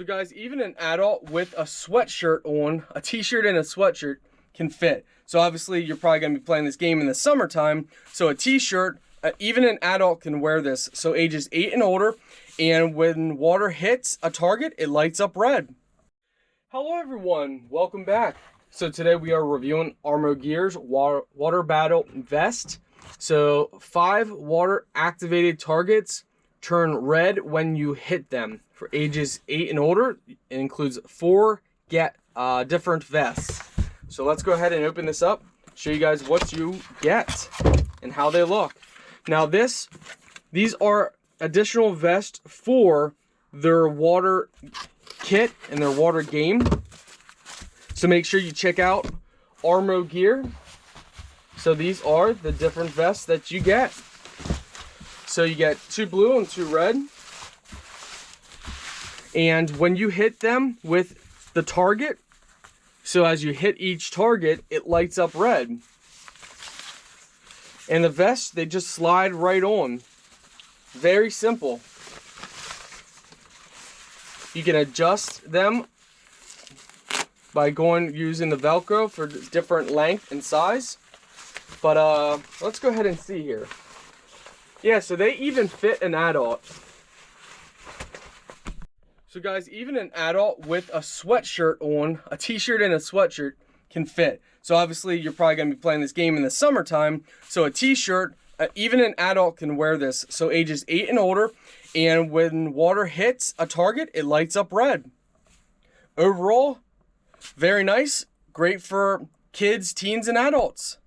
So guys, even an adult with a sweatshirt on, a t-shirt and a sweatshirt can fit. So obviously you're probably gonna be playing this game in the summertime. So a t-shirt, even an adult can wear this. So ages 8 and older, and when water hits a target, it lights up red. Hello everyone, welcome back. So today we are reviewing ArmoGear's water battle vest. So 5 water activated targets turn red when you hit them. For ages 8 and older, it includes 4 different vests. So let's go ahead and open this up, show you guys what you get and how they look. Now these are additional vests for their water kit and their water game. So make sure you check out ArmoGear. So these are the different vests that you get. So you get 2 blue and 2 red. And when you hit them with the target, so as you hit each target, it lights up red. And the vests, they just slide right on. Very simple. You can adjust them by using the Velcro for different length and size. But let's go ahead and see here. Yeah, so they even fit an adult. So guys, even an adult with a sweatshirt on, a t-shirt and a sweatshirt can fit. So obviously you're probably gonna be playing this game in the summertime. So a t-shirt, even an adult can wear this. So ages 8 and older, and when water hits a target, it lights up red. Overall, very nice, great for kids, teens, and adults.